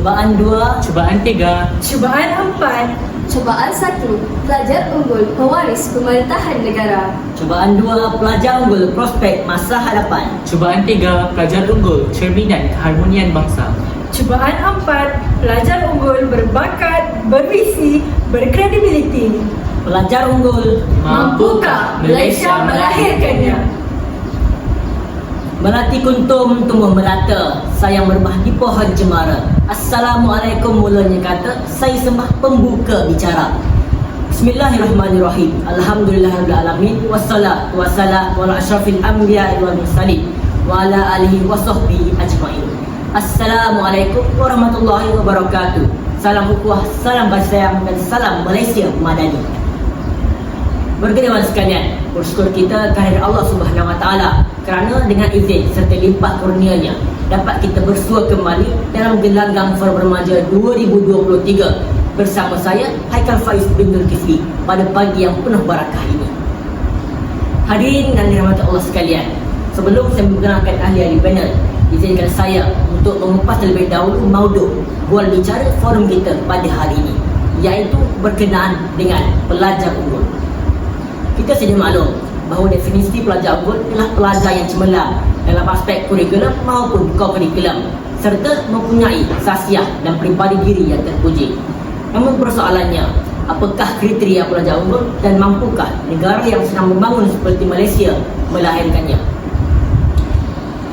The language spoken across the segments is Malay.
Cubaan 2, Cubaan 3, Cubaan 4, Cubaan 1, pelajar unggul pewaris pemerintahan negara. Cubaan 2, pelajar unggul prospek masa hadapan. Cubaan 3, pelajar unggul cerminan keharmonian bangsa. Cubaan 4, pelajar unggul berbakat, bervisi, berkredibiliti. Pelajar unggul Mampukah Malaysia melahirkannya? melati kuntum tumbuh merata, sayang berbah di pohon cemara. Assalamualaikum mulanya kata, saya sembah pembuka bicara. Bismillahirrahmanirrahim. Alhamdulillahirrahmanirrahim. Wassalatu wassalamu ala asyrafil anbiya wal mursalin wa ala alihi wa sahbihi ajma'in. Assalamualaikum warahmatullahi wabarakatuh. Salam ukhuwah, salam kasih sayang dan salam Malaysia Madani. Berkenalan sekalian, bersyukur kita kehadirat Allah Subhanahu Wa Taala kerana dengan izin serta limpah kurnianya dapat kita bersua kembali dalam gelanggang Forum Remaja 2023 bersama saya Haikal Faiz bin Zulkifli pada pagi yang penuh barakah ini. Hadirin dan dirahmati Allah sekalian, sebelum saya memperkenalkan ahli-ahli panel, izinkan saya untuk mengupas terlebih dahulu maudhu bual bicara forum kita pada hari ini, iaitu berkenaan dengan pelajar unggul. Kita sedia maklum bahawa definisi pelajar unggul ialah pelajar yang cemerlang dalam aspek kurikulum maupun co-kurikulum serta mempunyai sasiah dan peribadi diri yang terpuji. Namun persoalannya, apakah kriteria pelajar unggul dan mampukah negara yang sedang membangun seperti Malaysia melahirkannya?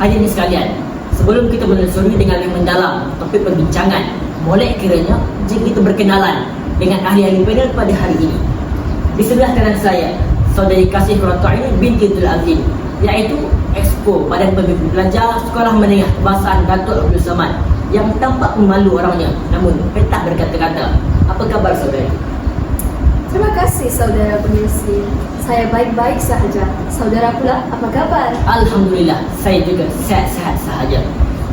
Hadirin sekalian, sebelum kita menelusuri dengan lebih mendalam topik perbincangan, boleh kiranya jika kita berkenalan dengan ahli-ahli panel pada hari ini. Di sebelah kanan saya, Saudari Kasih Quratul binti Abdul Azim, iaitu Exco Badan Pembimbing Pelajar Sekolah Menengah Kebangsaan Datuk Abdul Samad, yang tampak memalu orangnya namun petah berkata-kata. Apa khabar saudari? Terima kasih saudara pengerusi. Saya baik-baik sahaja. Saudara pula, apa kabar? Alhamdulillah, saya juga sehat-sehat sahaja.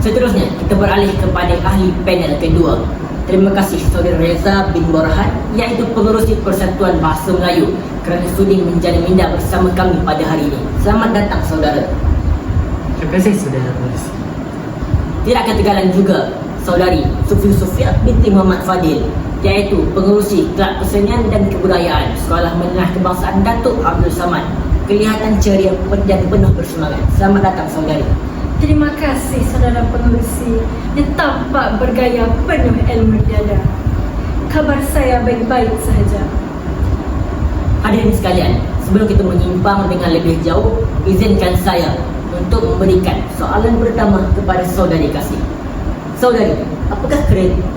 Seterusnya, kita beralih kepada ahli panel kedua. Terima kasih Saudara Reza bin Borhan, iaitu pengerusi Persatuan Bahasa Melayu, kerana sudi menjadi minda bersama kami pada hari ini. Selamat datang saudara. Terima kasih saudara pengerusi. Tidak ketinggalan juga Saudari Sufi Sufia binti Muhammad Fadil, iaitu pengerusi Kelab Kesenian dan Kebudayaan Sekolah Menengah Kebangsaan Datuk Abdul Samad. Kelihatan ceria dan penuh bersemangat. Selamat datang saudari. Terima kasih saudara pengerusi yang tampak bergaya penuh ilmu dada. Kabar saya baik-baik sahaja. Hadirin sekalian, sebelum kita menyimpang dengan lebih jauh, izinkan saya untuk memberikan soalan pertama kepada saudari Kasih. Saudari, apakah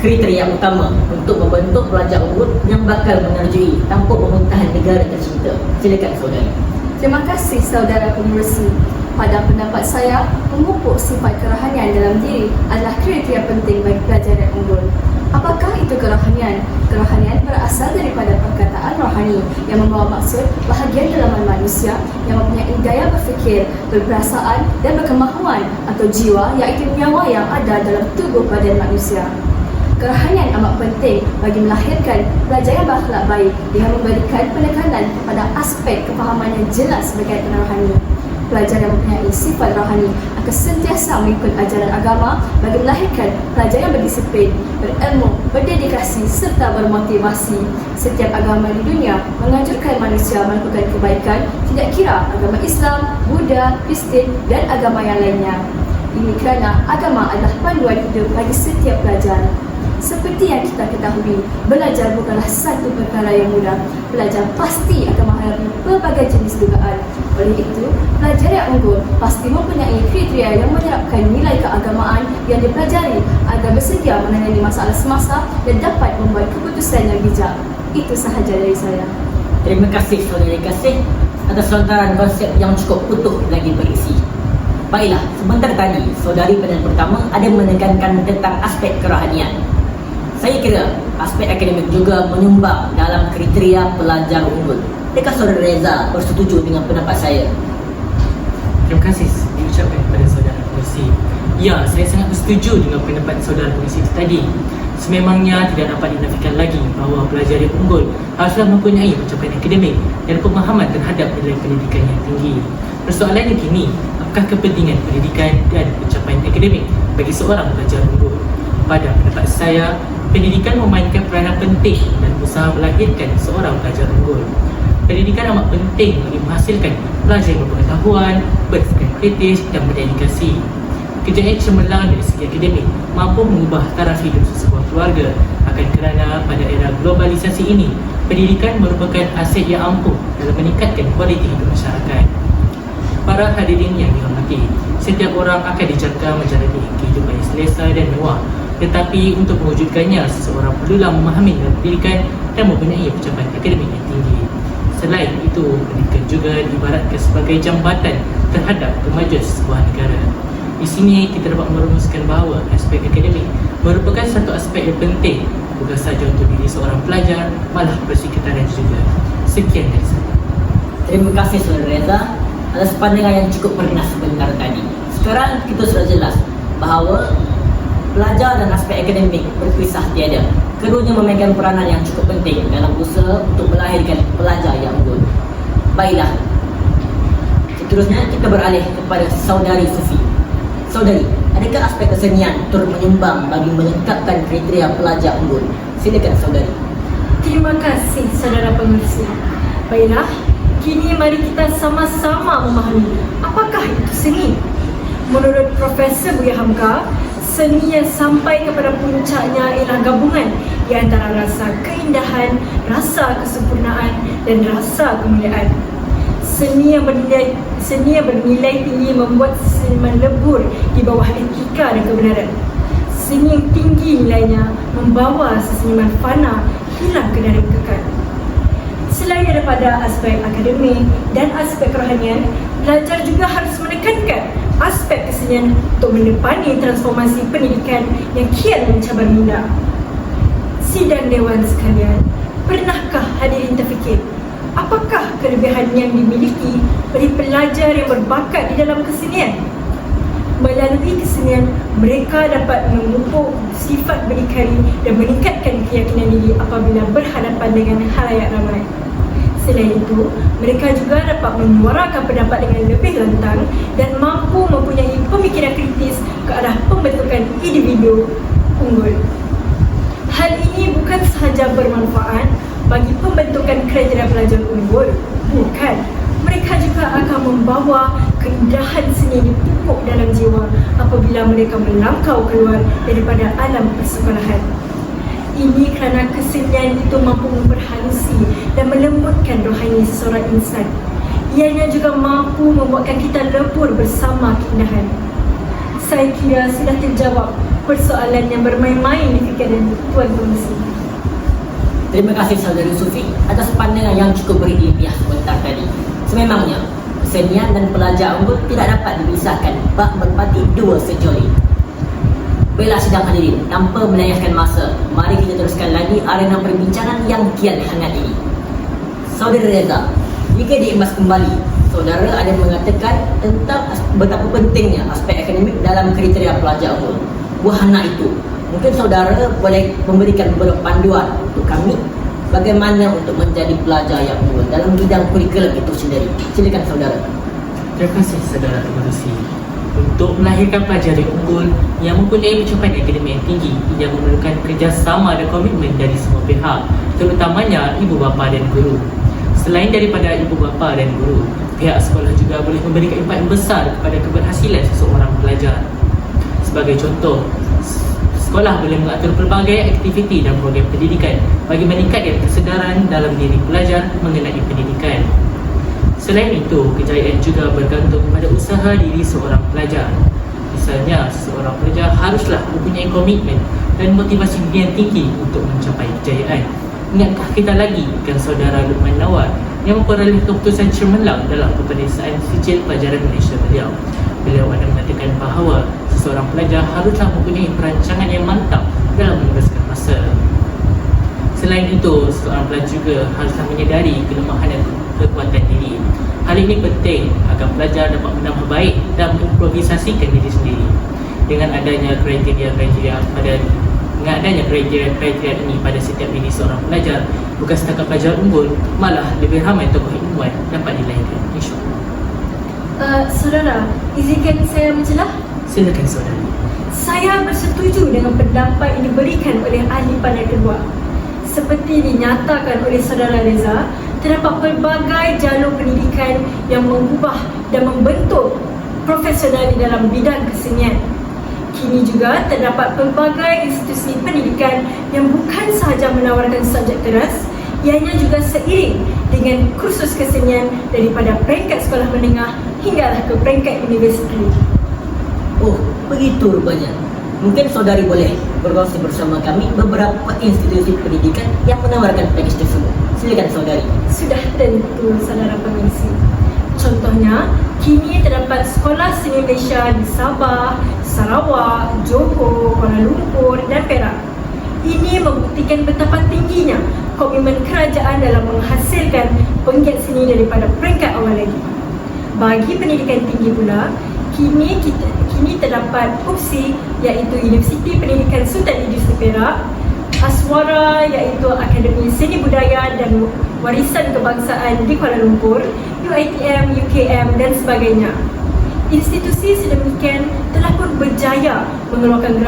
kriteria utama untuk membentuk pelajar unggul yang bakal menerjui tampuk pemerintahan negara tercinta? Silakan saudari. Terima kasih saudara pengerusi. Pada pendapat saya, memupuk sifat kerohanian dalam diri adalah kriteria penting bagi pelajar yang unggul. Apakah itu kerohanian? Kerohanian berasal daripada perkataan rohani yang membawa maksud bahagian dalaman manusia yang mempunyai daya berfikir, berperasaan dan berkemahuan atau jiwa, iaitu nyawa yang ada dalam tubuh badan manusia. Kerohanian amat penting bagi melahirkan pelajar yang berakhlak baik dengan memberikan penekanan kepada aspek kefahaman yang jelas berkaitan rohani. Pelajar yang mempunyai sifat rohani akan sentiasa mengikut ajaran agama bagi melahirkan pelajar yang berdisiplin, berilmu, berdedikasi serta bermotivasi. Setiap agama di dunia menganjurkan manusia melakukan kebaikan, tidak kira agama Islam, Buddha, Kristian dan agama yang lainnya. Ini kerana agama adalah panduan hidup bagi setiap pelajar. Seperti yang kita ketahui, belajar bukanlah satu perkara yang mudah. Pelajar pasti akan menghadapi pelbagai jenis dugaan. Oleh itu, pelajar yang unggul pasti mempunyai kriteria yang menyerapkan nilai keagamaan yang dipelajari agar bersedia menangani masalah semasa dan dapat membuat keputusan yang bijak. Itu sahaja dari saya. Terima kasih saudari Kasih atas lontaran konsep yang cukup utuh lagi berisi. Baiklah, sebentar tadi saudari panel pertama ada menekankan tentang aspek kerohanian. Saya kira aspek akademik juga menyumbang dalam kriteria pelajar unggul. Adakah saudara Reza bersetuju dengan pendapat saya? Terima kasih diucapkan kepada saudara pengerusi. Ya, saya sangat bersetuju dengan pendapat saudara pengerusi tadi. Sememangnya tidak dapat dinafikan lagi bahawa pelajar yang unggul haruslah mempunyai pencapaian akademik dan pemahaman terhadap nilai pendidikan yang tinggi. Persoalannya kini, apakah kepentingan pendidikan dan pencapaian akademik bagi seorang pelajar unggul? Pada pendapat saya, pendidikan memainkan peranan penting dan usaha melahirkan seorang pelajar unggul. Pendidikan amat penting bagi menghasilkan pelajar yang berpengetahuan, berfikir kritis dan berdedikasi. Kejayaan cemerlang dari segi akademik mampu mengubah taraf hidup sesebuah keluarga. Akan kerana pada era globalisasi ini, pendidikan merupakan aset yang ampuh dalam meningkatkan kualiti hidup masyarakat. Para hadirin yang dihormati, setiap orang akan dijangka menjalani kehidupan yang selesa dan mewah. Tetapi untuk mewujudkannya, seseorang perlulah memahami dalam pendidikan dan mempunyai pencapaian akademik yang tinggi. Selain itu, pendidikan juga diibaratkan sebagai jambatan terhadap kemajuan sebuah negara. Di sini kita dapat merumuskan bahawa aspek akademik merupakan satu aspek yang penting bukan sahaja untuk diri seorang pelajar, malah persekitaran juga. Sekian dari saya. Terima kasih Saudara Reza atas pandangan yang cukup bernas sebentar tadi. Sekarang kita sudah jelas bahawa pelajar dan aspek akademik berpisah tiada. Keduanya memainkan peranan yang cukup penting dalam usaha untuk melahirkan pelajar yang unggul. Baiklah, seterusnya kita beralih kepada Saudari Sufi. Saudari, adakah aspek kesenian turut menyumbang bagi meningkatkan kriteria pelajar unggul? Silakan Saudari. Terima kasih saudara pengerusi. Baiklah, kini mari kita sama-sama memahami apakah itu seni. Menurut Profesor Buya Hamka, seni yang sampai kepada puncaknya ialah gabungan di antara rasa keindahan, rasa kesempurnaan dan rasa kemuliaan. Seni yang bernilai tinggi membuat seniman lebur di bawah etika dan kebenaran. Seni yang tinggi nilainya membawa seniman fana hilang ke dalam kekal. Selain daripada aspek akademik dan aspek kerohanian, pelajar juga harus menekankan aspek kesenian untuk menepani transformasi pendidikan yang kian mencabar minda. Sidang Dewan sekalian, pernahkah hadirin terfikir apakah kelebihan yang dimiliki oleh pelajar yang berbakat di dalam kesenian? Melalui kesenian, mereka dapat memupuk sifat berdikari dan meningkatkan keyakinan diri apabila berhadapan dengan khalayak ramai. Selain itu, mereka juga dapat menyuarakan pendapat dengan lebih lantang dan mampu mempunyai pemikiran kritis ke arah pembentukan individu unggul. Hal ini bukan sahaja bermanfaat bagi pembentukan kriteria pelajar unggul, bukan. Mereka juga akan membawa keindahan seni dipupuk dalam jiwa apabila mereka melangkau keluar daripada alam persekolahan. Ini kerana kesenian itu mampu memperhalusi dan melembutkan rohani seseorang insan. Ianya juga mampu membuatkan kita lebur bersama keindahan. Saya kira sudah terjawab persoalan yang bermain-main di fikiran Tuan Pengerusi. Terima kasih Saudari Sufi atas pandangan yang cukup berilmiah sebentar tadi. Sememangnya, kesenian dan pelajar unggul tidak dapat dipisahkan, bak merpati dua sejoli. Baiklah sidang hadirin, tanpa melayangkan masa, mari kita teruskan lagi arena perbincangan yang kian hangat ini. Saudara Reza, jika diimbas kembali, saudara ada mengatakan tentang betapa pentingnya aspek akademik dalam kriteria pelajar unggul. Wahana itu, mungkin saudara boleh memberikan beberapa panduan untuk kami bagaimana untuk menjadi pelajar yang unggul dalam bidang kurikulum itu sendiri. Silakan saudara. Terima kasih saudara pengerusi. Untuk melahirkan pelajar yang unggul yang mempunyai pencapaian akademik yang tinggi, ia memerlukan kerjasama dan komitmen dari semua pihak, terutamanya ibu bapa dan guru. Selain daripada ibu bapa dan guru, pihak sekolah juga boleh memberikan impak yang besar kepada keberhasilan seseorang pelajar. Sebagai contoh, sekolah boleh mengatur pelbagai aktiviti dan program pendidikan bagi meningkatkan kesedaran dalam diri pelajar mengenai pendidikan. Selain itu, kejayaan juga bergantung pada usaha diri seorang pelajar. Misalnya, seseorang pelajar haruslah mempunyai komitmen dan motivasi yang tinggi untuk mencapai kejayaan. Ingatkah kita lagi kan saudara Luqman Nawar yang memperoleh keputusan cemerlang dalam peperiksaan sijil pelajaran Malaysia beliau? Beliau ada mengatakan bahawa seseorang pelajar haruslah mempunyai perancangan yang mantap dalam meneruskan masa. Selain itu, seorang pelajar juga haruslah menyedari kelemahan dan kekuatan diri. Hal ini penting agar pelajar dapat menambah baik dan mengimprovisasikan diri sendiri. Dengan adanya kriteria ini pada setiap diri seorang pelajar, bukan setakat pelajar unggul, malah lebih ramai tokoh ilmuwan dapat dilahirkan, insya-Allah. Saudara, izinkan saya mencelah. Silakan saudara. Saya bersetuju dengan pendapat yang diberikan oleh ahli panel kedua. Seperti dinyatakan oleh Saudara Reza, terdapat pelbagai jalur pendidikan yang mengubah dan membentuk profesional di dalam bidang kesenian. Kini juga terdapat pelbagai institusi pendidikan yang bukan sahaja menawarkan subjek teras, ianya juga seiring dengan kursus kesenian daripada peringkat sekolah menengah hinggalah ke peringkat universiti. Oh, begitu rupanya. Mungkin saudari boleh berkongsi bersama kami beberapa institusi pendidikan yang menawarkan package tersebut. Silakan saudari. Sudah tentu, saudara pengisi. Contohnya, kini terdapat sekolah seni Malaysia di Sabah, Sarawak, Johor, Kuala Lumpur dan Perak. Ini membuktikan betapa tingginya komitmen kerajaan dalam menghasilkan penggiat seni daripada peringkat awal lagi. Bagi pendidikan tinggi pula, kini terdapat opsi iaitu Universiti Pendidikan Sultan Idris di Perak, Aswara iaitu Akademi Seni Budaya dan Warisan Kebangsaan di Kuala Lumpur, UiTM, UKM dan sebagainya. Institusi sedemikian telah pun berjaya mengeluarkan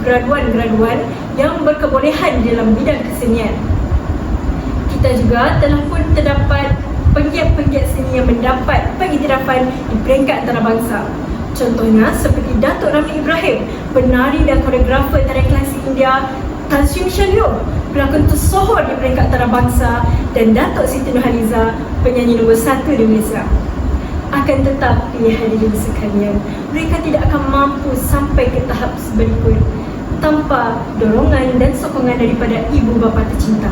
graduan-graduan yang berkebolehan dalam bidang kesenian. Kita juga telah pun terdapat penggiat-penggiat seni yang mendapat pengiktirafan di peringkat antarabangsa. Contohnya seperti Datuk Rami Ibrahim, penari dan koreografer tarian klasik India, Tan Sri Shalyo, pelakon tersohor di peringkat antarabangsa, dan Datuk Siti Nurhaliza, penyanyi nombor 1 di Malaysia. Akan tetapi hadirin sekalian, mereka tidak akan mampu sampai ke tahap berikut tanpa dorongan dan sokongan daripada ibu bapa tercinta.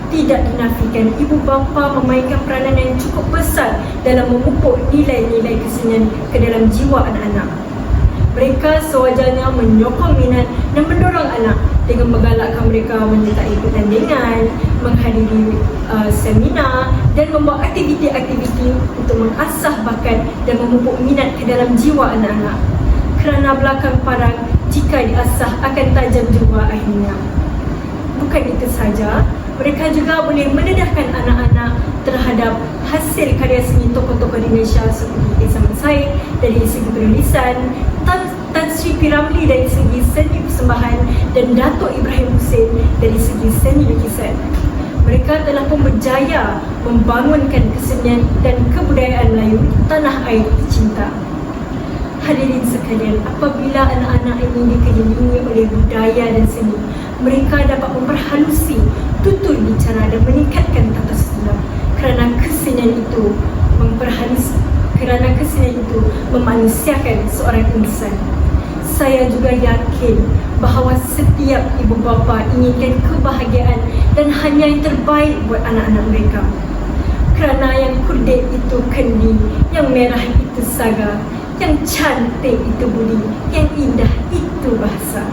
Tidak dinafikan ibu bapa memainkan peranan yang cukup besar dalam memupuk nilai-nilai kesenian ke dalam jiwa anak-anak. Mereka sewajarnya menyokong minat dan mendorong anak dengan menggalakkan mereka menyertai pertandingan, menghadiri seminar dan membuat aktiviti-aktiviti untuk mengasah bakat dan memupuk minat ke dalam jiwa anak-anak. Kerana belakang parang, jika diasah akan tajam jiwa akhirnya. Bukan itu saja, mereka juga boleh mendedahkan anak-anak terhadap hasil karya seni tokoh-tokoh di Malaysia seperti Ihsan Said dari segi penulisan, Tan Sri P. Ramlee dari segi seni persembahan dan Datuk Ibrahim Hussein dari segi seni lukisan. Mereka telah pun berjaya membangunkan kesenian dan kebudayaan Melayu di tanah air tercinta. Hadirin sekalian, apabila anak-anak ini dikelilingi oleh budaya dan seni, mereka dapat memperhalusi tutur bicara dan meningkatkan tata sila. Kerana kesenian itu memanusiakan seorang insan. Saya juga yakin bahawa setiap ibu bapa inginkan kebahagiaan dan hanya yang terbaik buat anak-anak mereka. Kerana yang kulit itu kendi, yang merah itu saga, yang cantik itu budi, yang indah itu bahasa.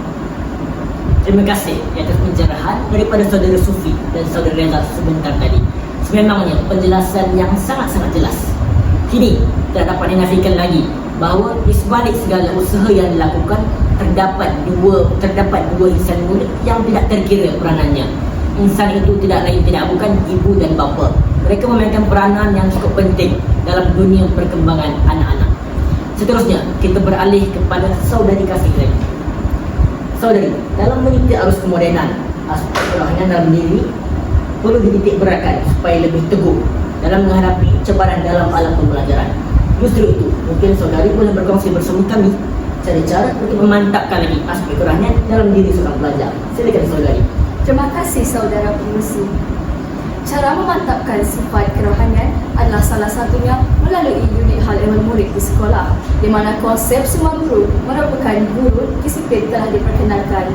Terima kasih atas pencerahan daripada saudara Sufi dan saudara Reza sebentar tadi. Sememangnya penjelasan yang sangat-sangat jelas. Kini tidak dapat dinafikan lagi bahawa di sebalik segala usaha yang dilakukan terdapat dua insan muda yang tidak terkira peranannya. Insan itu tidak lain tidak bukan ibu dan bapa. Mereka memainkan peranan yang cukup penting dalam dunia perkembangan anak-anak. Seterusnya kita beralih kepada saudari Kasih lagi. Saudari, dalam menitik arus kemodenan, aspek kerohanian dalam diri perlu dititik beratkan supaya lebih teguh dalam menghadapi cabaran dalam alam pembelajaran. Justru itu, mungkin saudari boleh berkongsi bersama kami cara-cara untuk memantapkan lagi aspek kerohanian dalam diri seorang pelajar. Silakan saudari. Terima kasih saudara pengurusi. Cara memantapkan sifat kerohanian adalah salah satunya melalui unit hal ehwal murid di sekolah, di mana konsep semua guru merupakan guru disiplin telah diperkenalkan.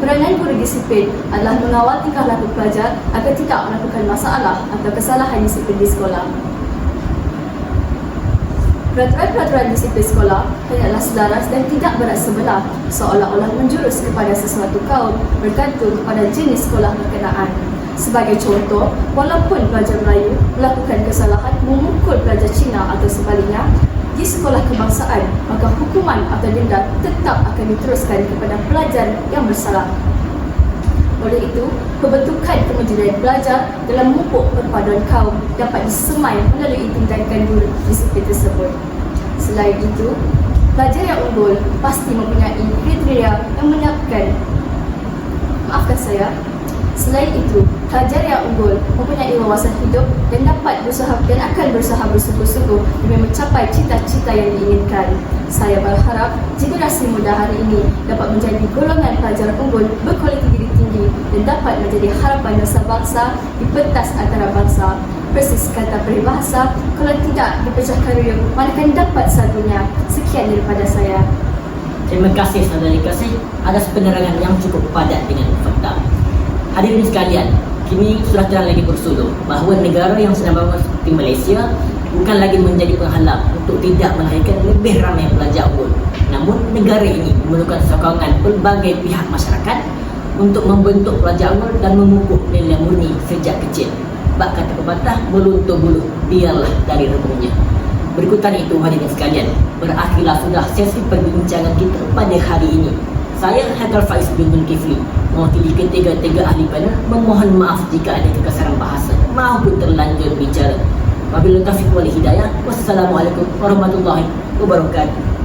Peranan guru disiplin adalah mengawal tingkah laku pelajar agar tidak melakukan masalah atau kesalahan disiplin di sekolah. Peraturan-peraturan disiplin sekolah hanyalah selaras dan tidak berat sebelah, seolah-olah menjurus kepada sesuatu kaum bergantung kepada jenis sekolah berkenaan. Sebagai contoh, walaupun pelajar Melayu melakukan kesalahan memukul pelajar Cina atau sebaliknya di sekolah kebangsaan, maka hukuman atau denda tetap akan diteruskan kepada pelajar yang bersalah. Oleh itu, pembentukan kemajuan pelajar dalam memupuk perpaduan kaum dapat disemai melalui tindakan guru disiplin tersebut. Selain itu, Pelajar yang unggul pasti mempunyai kriteria yang menyiapkan. Maafkan saya. Selain itu, pelajar yang unggul mempunyai wawasan hidup dan dapat berusaha dan akan berusaha bersungguh-sungguh demi mencapai cita-cita yang diinginkan. Saya berharap generasi muda hari ini dapat menjadi golongan pelajar unggul berkualiti diri tinggi dan dapat menjadi harapan bangsa di pentas antara bangsa. Persis kata peribahasa, kalau tidak dipecahkan riuh, manakan dapat satunya. Sekian daripada saya. Terima kasih saudari kasih atas penerangan yang cukup padat dengan fakta. Hadirin sekalian, kini sudah terang lagi bersuluh bahawa negara yang sedang bangun seperti Malaysia bukan lagi menjadi penghalang untuk tidak melahirkan lebih ramai pelajar unggul. Namun negara ini memerlukan sokongan pelbagai pihak masyarakat untuk membentuk pelajar unggul dan memupuk nilai murni sejak kecil. Bak kata pepatah, meluntur buluh biarlah dari rebungnya. Berikutan itu hadirin sekalian, berakhirlah sudah sesi perbincangan kita pada hari ini. Saya Haikal Faiz bin Zulkifli, mewakili ketiga-tiga ahli panel, memohon maaf jika ada kekasaran bahasa maupun terlanjur bicara. Wabillahi taufiq wal hidayah. Wassalamualaikum warahmatullahi wabarakatuh.